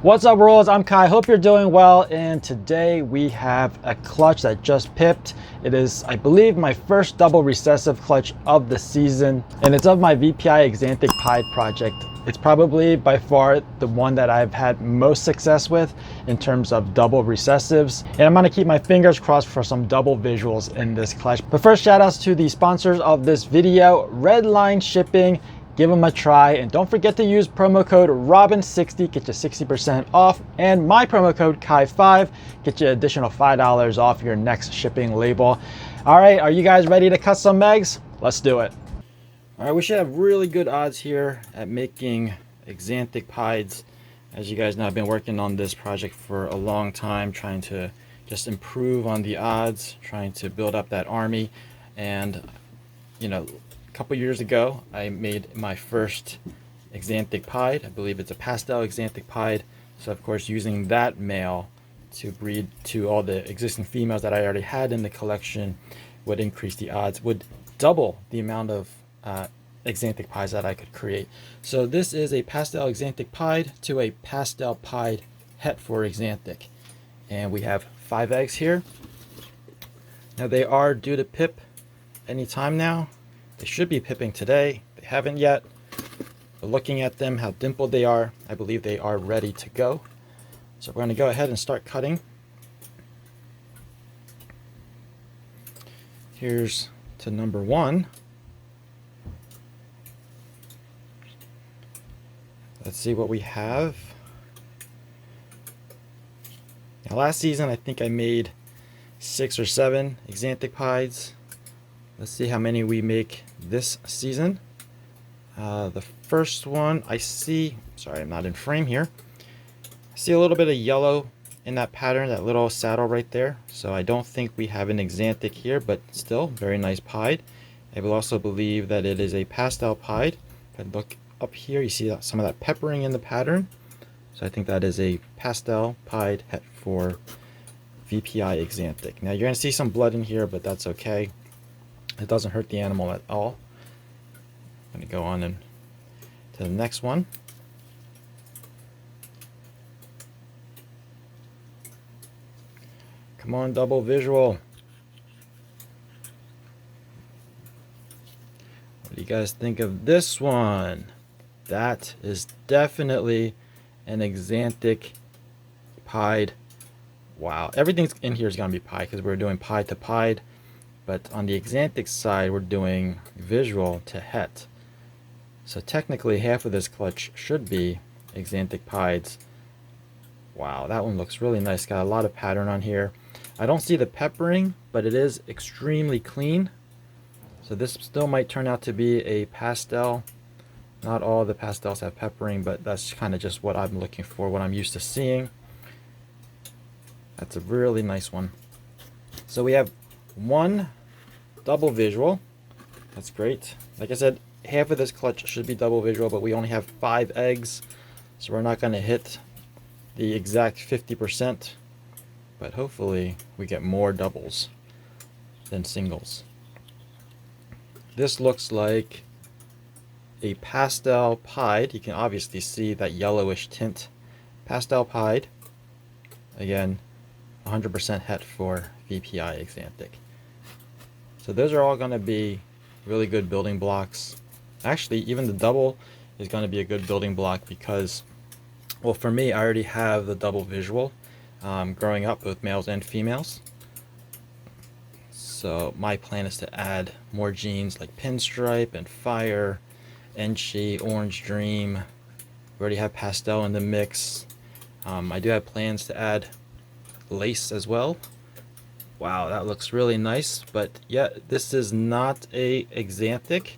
What's up, Rolls? I'm Kai. Hope you're doing well. And today we have a clutch that just pipped. It is, I believe, my first double recessive clutch of the season, and it's of my VPI Axanthic Pied project. It's probably by far the one that I've had most success with in terms of double recessives. And I'm gonna keep my fingers crossed for some double visuals in this clutch. But first, shout outs to the sponsors of this video, Redline Shipping. Give them a try, and don't forget to use promo code ROBIN60, get you 60% off, and my promo code KAI5, get you additional $5 off your next shipping label. All right, are you guys ready to cut some megs? Let's do it. All right, we should have really good odds here at making Axanthic Pieds. As you guys know, I've been working on this project for a long time, trying to just improve on the odds, trying to build up that army. And, you know, a couple years ago, I made my first Axanthic Pied. I believe it's a Pastel Axanthic Pied. So, of course, using that male to breed to all the existing females that I already had in the collection would increase the odds, would double the amount of Axanthic Pieds that I could create. So this is a Pastel Axanthic Pied to a Pastel Pied het for Axanthic. And we have 5 eggs here. Now they are due to pip anytime now. They should be pipping today. They haven't yet. But looking at them, how dimpled they are, I believe they are ready to go. So we're going to go ahead and start cutting. Here's to number 1. Let's see what we have. Now, last season, I think I made 6 or 7 Axanthic Pieds. Let's see how many we make this season. The first one I see, sorry, I'm not in frame here. I see a little bit of yellow in that pattern, that little saddle right there. So I don't think we have an Axanthic here, but still very nice pied. I will also believe that it is a Pastel Pied. If I look up here, you see some of that peppering in the pattern. So I think that is a Pastel Pied het for VPI Axanthic. Now you're going to see some blood in here, but that's okay. It doesn't hurt the animal at all. I'm going to go on and to the next one. Come on, double visual. What do you guys think of this one? That is definitely an Axanthic Pied. Wow, everything's in here is going to be pied because we're doing pied to pied. But on the Axanthic side, we're doing visual to het. So technically, half of this clutch should be Axanthic Pieds. Wow, that one looks really nice. Got a lot of pattern on here. I don't see the peppering, but it is extremely clean. So this still might turn out to be a pastel. Not all the pastels have peppering, but that's kind of just what I'm looking for, what I'm used to seeing. That's a really nice one. So we have 1 double visual. That's great. Like I said, half of this clutch should be double visual, but we only have 5 eggs, so we're not going to hit the exact 50%, but hopefully we get more doubles than singles. This looks like a Pastel Pied. You can obviously see that yellowish tint. Pastel Pied. Again, 100% het for VPI Axanthic. So those are all going to be really good building blocks. Actually, even the double is going to be a good building block because, well, for me, I already have the double visual growing up, both males and females. So my plan is to add more genes like Pinstripe and Fire, Enchi, Orange Dream. We already have Pastel in the mix. I do have plans to add Lace as well. Wow, that looks really nice, but yeah, this is not a Axanthic.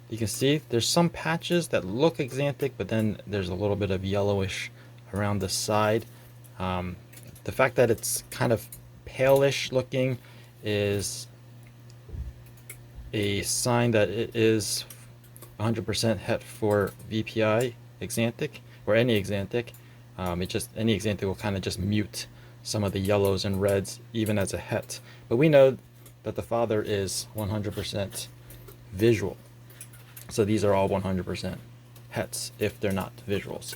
You can see there's some patches that look Axanthic, but then there's a little bit of yellowish around the side. The fact that it's kind of palish looking is a sign that it is 100% het for VPI Axanthic, or any Axanthic. Any Axanthic will kind of just mute some of the yellows and reds even as a het, but we know that the father is 100% visual, so these are all 100% hets if they're not visuals.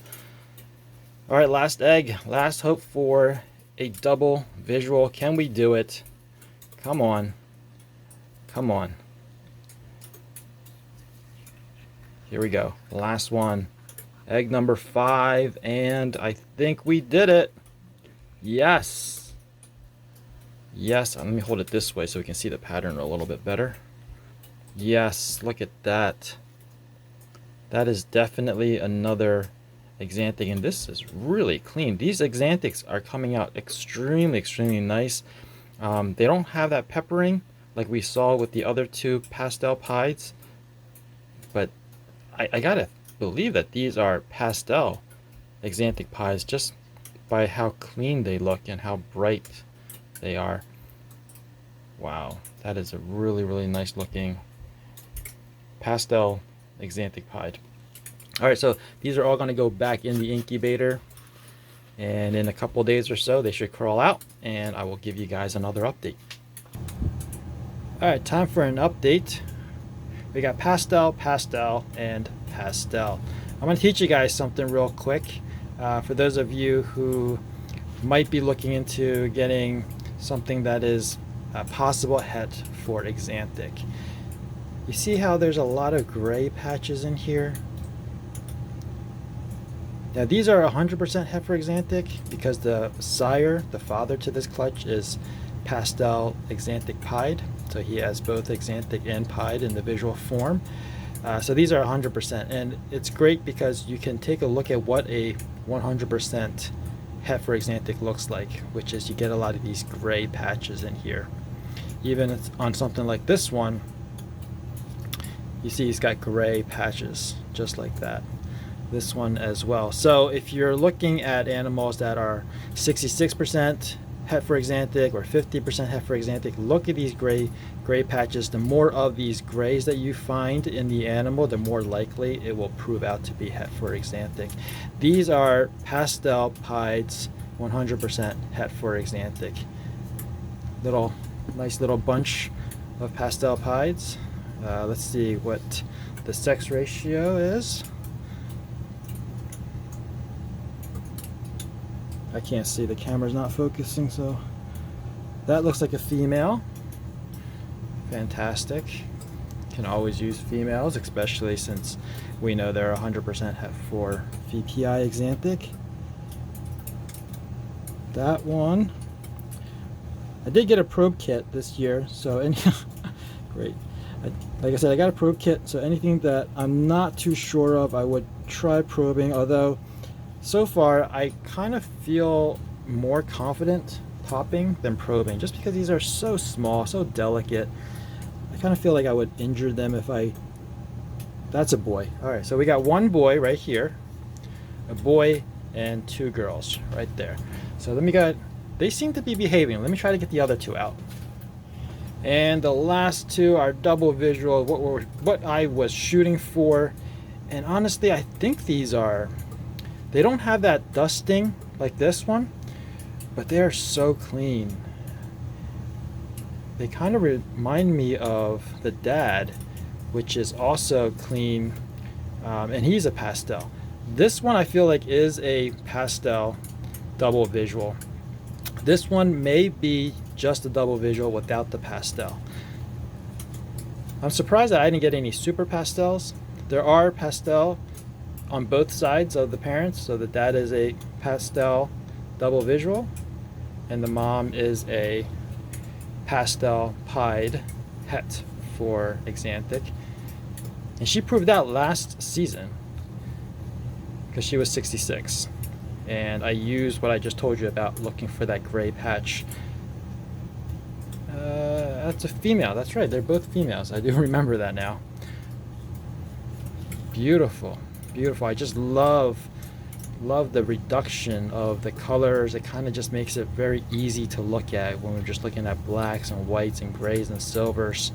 All right, last egg, last hope for a double visual. Can we do it? Come on. Come on. Here we go. Last one. Egg number 5, and I think we did it. Yes. Yes, let me hold it this way so we can see the pattern a little bit better. Yes, look at that. That is definitely another Axanthic, and this is really clean. These Axanthics are coming out extremely nice. They don't have that peppering like we saw with the other two pastel pieds, but I gotta believe that these are pastel Axanthic pies just by how clean they look and how bright they are. Wow, that is a really nice looking pastel Axanthic pied. All right, so these are all going to go back in the incubator, and in a couple days or so they should crawl out, and I will give you guys another update. All right, time for an update. We got pastel, pastel, and pastel. I'm going to teach you guys something real quick. For those of you who might be looking into getting something that is a possible het for Axanthic. You see how there's a lot of gray patches in here? Now these are 100% het for Axanthic because the sire, the father to this clutch, is pastel Axanthic pied. So he has both Axanthic and pied in the visual form. So these are 100%, and it's great because you can take a look at what a 100% het for Axanthic looks like, which is you get a lot of these gray patches in here. Even on something like this one, you see he's got gray patches just like that. This one as well. So if you're looking at animals that are 66% het for Axanthic or 50% het for Axanthic, look at these gray patches. The more of these grays that you find in the animal, the more likely it will prove out to be het for Axanthic. These are pastel pieds, 100% het for Axanthic. Nice little bunch of pastel pieds. Let's see what the sex ratio is. I can't see, the camera's not focusing, so that looks like a female. Fantastic. Can always use females, especially since we know they're 100% het for VPI Axanthic. That one, I did get a probe kit this year, so great. Like I said, I got a probe kit, so anything that I'm not too sure of, I would try probing, although so far I kind of feel more confident popping than probing, just because these are so small, so delicate. I kind of feel like I would injure them if I... That's a boy. All right, so we got one boy right here, a boy and 2 girls right there. So they seem to be behaving. Let me try to get the other 2 out. And the last 2 are double visual, what I was shooting for. And honestly, I think these are... They don't have that dusting like this one, but they are so clean. They kind of remind me of the dad, which is also clean, and he's a pastel. This one I feel like is a pastel double visual. This one may be just a double visual without the pastel. I'm surprised that I didn't get any super pastels. There are pastel on both sides of the parents, so the dad is a pastel double visual and the mom is a pastel pied het for Axanthic, and she proved out last season because she was 66, and I used what I just told you about, looking for that gray patch. That's a female, that's right, they're both females. I do remember that now. Beautiful. Beautiful. I just love the reduction of the colors. It kind of just makes it very easy to look at when we're just looking at blacks and whites and grays and silvers.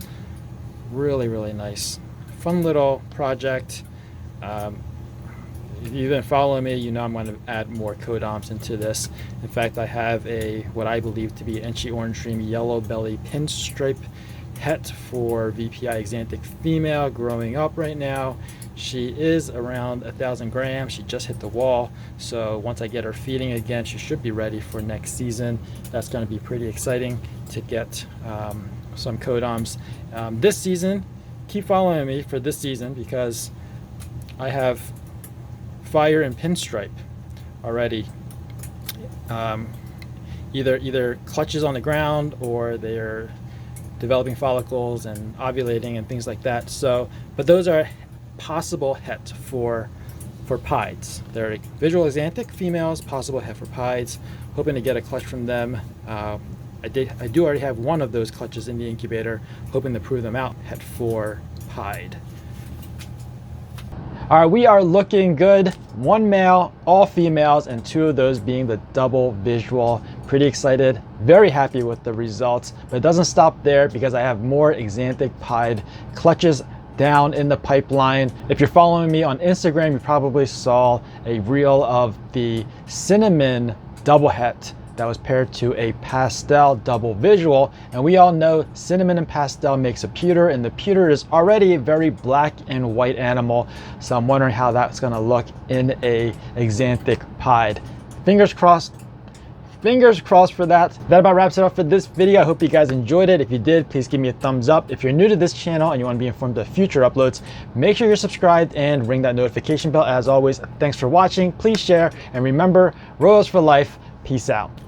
Really nice. Fun little project. If you've been following me, you know I'm going to add more codoms into this. In fact, I have what I believe to be Enchi Orange Dream Yellow Belly Pinstripe het for VPI Axanthic female growing up right now. She is around 1,000 grams. She just hit the wall. So once I get her feeding again, she should be ready for next season. That's going to be pretty exciting to get some codoms. This season, keep following me for this season because I have Fire and Pinstripe already. Either clutches on the ground or they're developing follicles and ovulating and things like that. So, but those are possible het for pieds. They're visual axanthic females, possible het for pieds. Hoping to get a clutch from them. I do already have one of those clutches in the incubator, hoping to prove them out het for pied. All right, we are looking good. One male, all females, and 2 of those being the double visual. Pretty excited, very happy with the results, but it doesn't stop there because I have more axanthic pied clutches down in the pipeline. If you're following me on Instagram, you probably saw a reel of the cinnamon double het that was paired to a pastel double visual, and we all know cinnamon and pastel makes a pewter, and the pewter is already a very black and white animal, so I'm wondering how that's going to look in a axanthic pied. Fingers crossed for that. That about wraps it up for this video. I hope you guys enjoyed it. If you did, please give me a thumbs up. If you're new to this channel and you want to be informed of future uploads, make sure you're subscribed and ring that notification bell. As always, thanks for watching. Please share, and remember, Royals for life. Peace out.